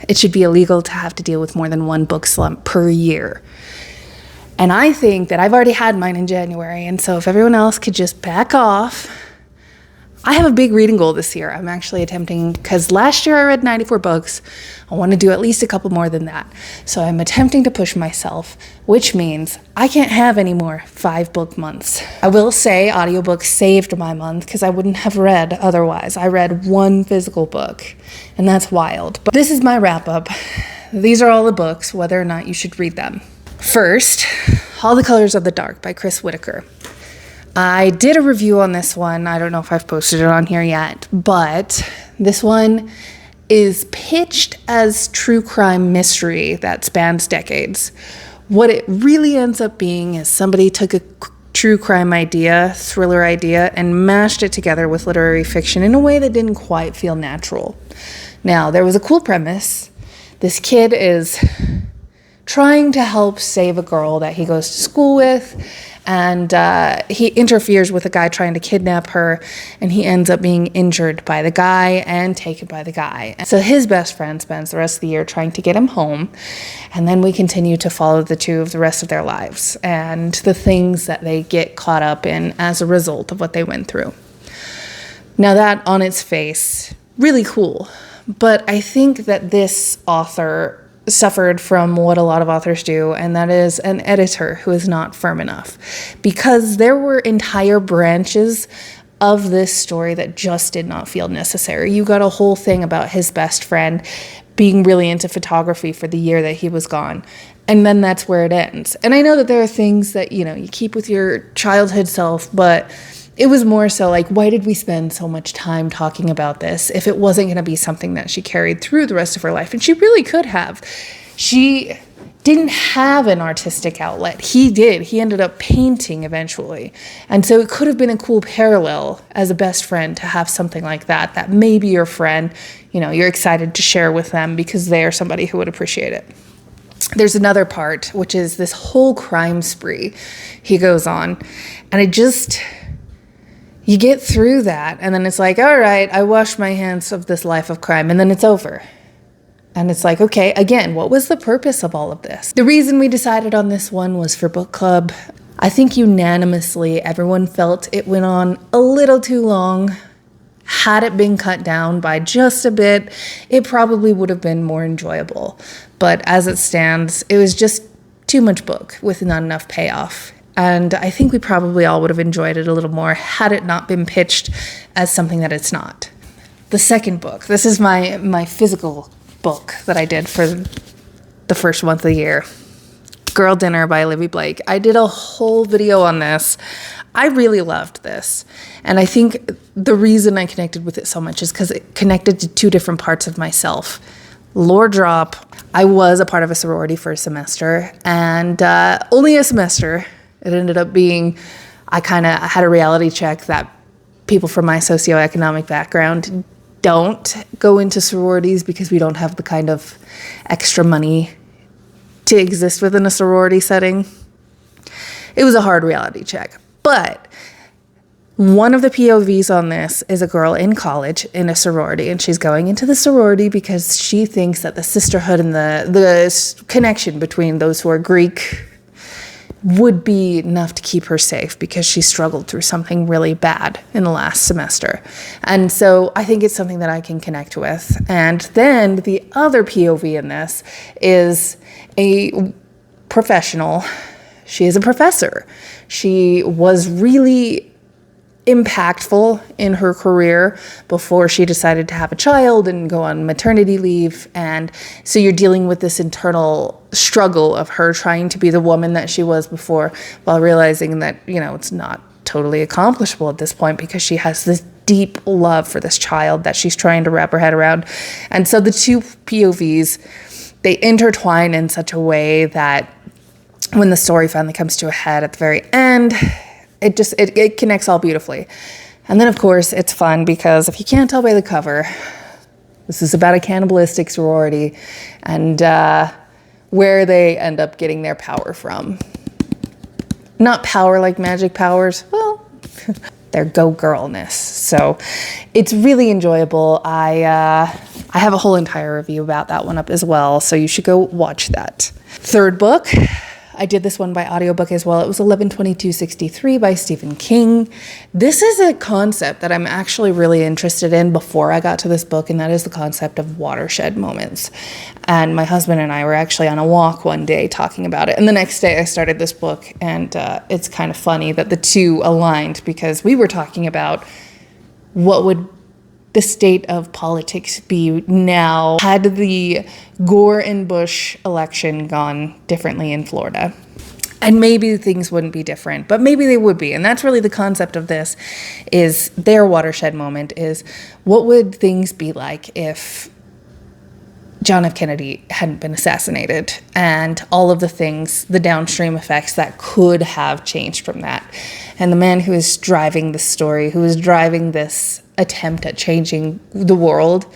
It should be illegal to have to deal with more than one book slump per year. And I think that I've already had mine in January, and so if everyone else could just back off. I have a big reading goal this year. I'm actually attempting, because last year I read 94 books. I want to do at least a couple more than that. So I'm attempting to push myself, which means I can't have any more 5-book months. I will say audiobooks saved my month because I wouldn't have read otherwise. I read 1 physical book, and that's wild. But this is my wrap up. These are all the books, whether or not you should read them. First, All the Colors of the Dark by Chris Whitaker. I did a review on this one. I don't know if I've posted it on here yet, but this one is pitched as true crime mystery that spans decades. What it really ends up being is somebody took a true crime idea, thriller idea, and mashed it together with literary fiction in a way that didn't quite feel natural. Now, there was a cool premise. This kid is trying to help save a girl that he goes to school with, and he interferes with a guy trying to kidnap her, and he ends up being injured by the guy and taken by the guy. So his best friend spends the rest of the year trying to get him home, and then we continue to follow the two of the rest of their lives and the things that they get caught up in as a result of what they went through. Now that on its face, really cool, but I think that this author suffered from what a lot of authors do, and that is an editor who is not firm enough, because there were entire branches of this story that just did not feel necessary. You got a whole thing about his best friend being really into photography for the year that he was gone, and then that's where it ends. And I know that there are things that, you keep with your childhood self, but it was more so like, why did we spend so much time talking about this if it wasn't going to be something that she carried through the rest of her life? And she really could have. She didn't have an artistic outlet. He did. He ended up painting eventually. And so it could have been a cool parallel as a best friend to have something like that maybe your friend, you're excited to share with them because they are somebody who would appreciate it. There's another part, which is this whole crime spree he goes on. And you get through that, and then it's like, all right, I washed my hands of this life of crime, and then it's over. And it's like, okay, again, what was the purpose of all of this? The reason we decided on this one was for book club. I think unanimously, everyone felt it went on a little too long. Had it been cut down by just a bit, it probably would have been more enjoyable. But as it stands, it was just too much book with not enough payoff. And I think we probably all would have enjoyed it a little more had it not been pitched as something that it's not. The second book, this is my physical book that I did for the first month of the year. Girl Dinner by Livy Blake. I did a whole video on this. I really loved this. And I think the reason I connected with it so much is because it connected to 2 different parts of myself. Lore drop. I was a part of a sorority for a semester, and only a semester. It ended up being, I kind of had a reality check that people from my socioeconomic background don't go into sororities because we don't have the kind of extra money to exist within a sorority setting. It was a hard reality check. But one of the POVs on this is a girl in college in a sorority, and she's going into the sorority because she thinks that the sisterhood and the connection between those who are Greek would be enough to keep her safe because she struggled through something really bad in the last semester. And so I think it's something that I can connect with. And then the other POV in this is a professional. She is a professor. She was really impactful in her career before she decided to have a child and go on maternity leave. And so you're dealing with this internal struggle of her trying to be the woman that she was before while realizing that, it's not totally accomplishable at this point because she has this deep love for this child that she's trying to wrap her head around. And so the 2 POVs, they intertwine in such a way that when the story finally comes to a head at the very end, it connects all beautifully. And then, of course, it's fun because if you can't tell by the cover, this is about a cannibalistic sorority and where they end up getting their power from. Not power like magic powers. Well, their go girlness. So it's really enjoyable. I have a whole entire review about that one up as well, so you should go watch that. Third book, I did this one by audiobook as well. It was 11/22/63 by Stephen King. This is a concept that I'm actually really interested in before I got to this book, and that is the concept of watershed moments. And my husband and I were actually on a walk one day talking about it. And the next day I started this book, and it's kind of funny that the two aligned, because we were talking about what would the state of politics be now had the Gore and Bush election gone differently in Florida. And maybe things wouldn't be different, but maybe they would be. And that's really the concept of this, is their watershed moment is, what would things be like if John F. Kennedy hadn't been assassinated, and all of the things, the downstream effects that could have changed from that. And the man who is driving this story, who is driving this attempt at changing the world,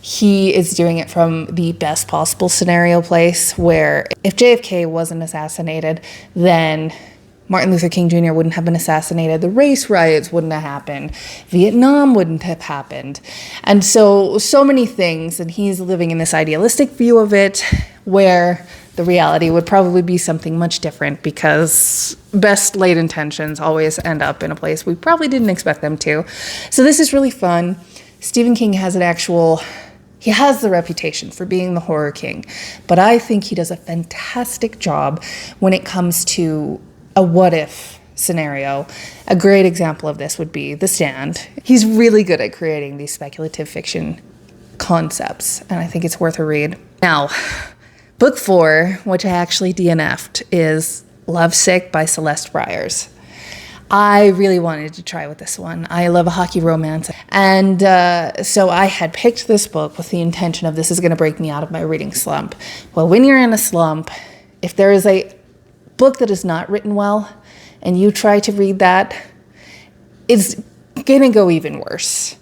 he is doing it from the best possible scenario place, where if JFK wasn't assassinated, then Martin Luther King Jr. wouldn't have been assassinated, the race riots wouldn't have happened, Vietnam wouldn't have happened. And so many things, and he's living in this idealistic view of it, where the reality would probably be something much different, because best laid intentions always end up in a place we probably didn't expect them to. So this is really fun. Stephen King has he has the reputation for being the horror king, but I think he does a fantastic job when it comes to a what if scenario. A great example of this would be The Stand. He's really good at creating these speculative fiction concepts, and I think it's worth a read. Now, book 4, which I actually DNF'd, is Lovesick by Celeste Byers. I really wanted to try with this one. I love a hockey romance. And so I had picked this book with the intention of, this is going to break me out of my reading slump. Well, when you're in a slump, if there is a book that is not written well and you try to read that, it's going to go even worse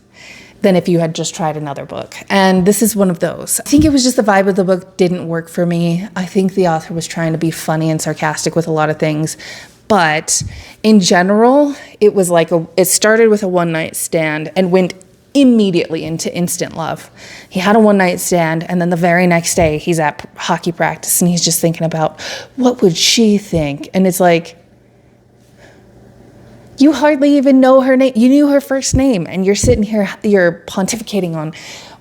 than if you had just tried another book. And this is one of those. I think it was just the vibe of the book didn't work for me. I think the author was trying to be funny and sarcastic with a lot of things. But in general, it was like it started with a one-night stand and went immediately into instant love. He had a one-night stand, and then the very next day he's at hockey practice and he's just thinking about, what would she think? And it's like, you hardly even know her name. You knew her first name, and you're sitting here, you're pontificating on,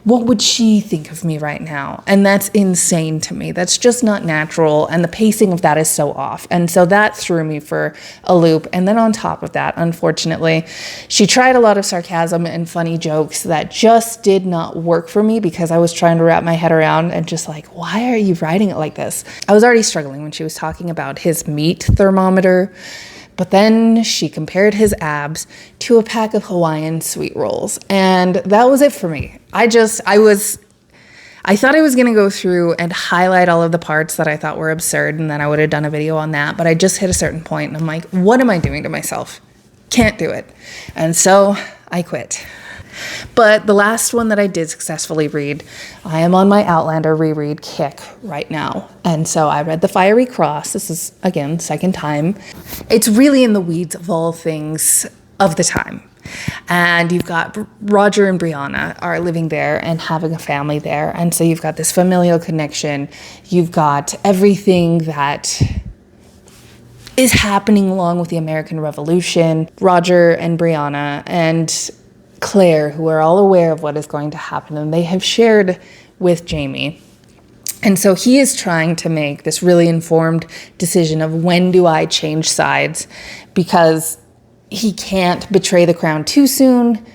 what would she think of me right now? And that's insane to me. That's just not natural. And the pacing of that is so off. And so that threw me for a loop. And then on top of that, unfortunately, she tried a lot of sarcasm and funny jokes that just did not work for me, because I was trying to wrap my head around and just like, why are you writing it like this? I was already struggling when she was talking about his meat thermometer. But then she compared his abs to a pack of Hawaiian sweet rolls. And that was it for me. I thought I was going to go through and highlight all of the parts that I thought were absurd, and then I would have done a video on that. But I just hit a certain point and I'm like, what am I doing to myself? Can't do it. And so I quit. But the last one that I did successfully read, I am on my Outlander reread kick right now. And so I read The Fiery Cross. This is, again, second time. It's really in the weeds of all things of the time. And you've got Roger and Brianna are living there and having a family there. And so you've got this familial connection. You've got everything that is happening along with the American Revolution. Roger and Brianna and Claire, who are all aware of what is going to happen, and they have shared with Jamie. And so he is trying to make this really informed decision of, when do I change sides? Because he can't betray the crown too soon,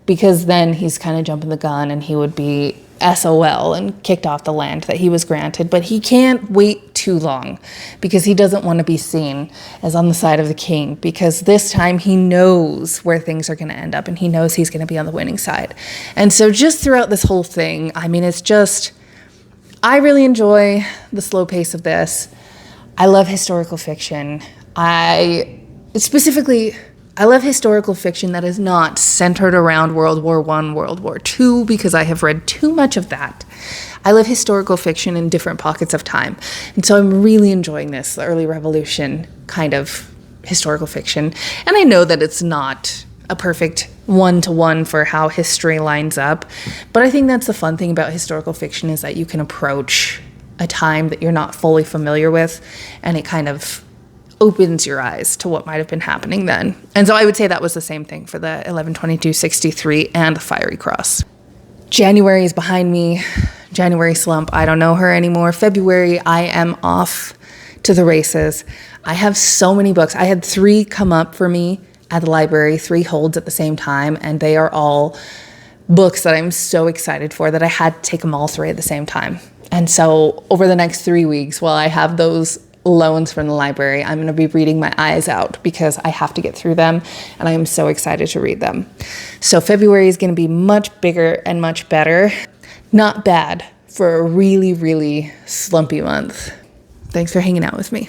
because then he's kind of jumping the gun and he would be SOL and kicked off the land that he was granted. But he can't wait too long, because he doesn't want to be seen as on the side of the king, because this time he knows where things are going to end up and he knows he's going to be on the winning side. And so just throughout this whole thing, I mean, it's just, I really enjoy the slow pace of this. I love historical fiction. I love historical fiction that is not centered around World War I, World War II, because I have read too much of that. I love historical fiction in different pockets of time. And so I'm really enjoying this, the early revolution kind of historical fiction. And I know that it's not a perfect one-to-one for how history lines up. But I think that's the fun thing about historical fiction, is that you can approach a time that you're not fully familiar with, and it kind of opens your eyes to what might have been happening then. And so I would say that was the same thing for the 11/22/63 and the Fiery Cross. January is behind me. January slump, I don't know her anymore. February, I am off to the races. I have so many books. I had 3 come up for me at the library, 3 holds at the same time, and they are all books that I'm so excited for that I had to take them all 3 at the same time. And so over the next 3 weeks, while I have those loans from the library, I'm going to be reading my eyes out because I have to get through them, and I am so excited to read them. So February is going to be much bigger and much better. Not bad for a really, really slumpy month. Thanks for hanging out with me.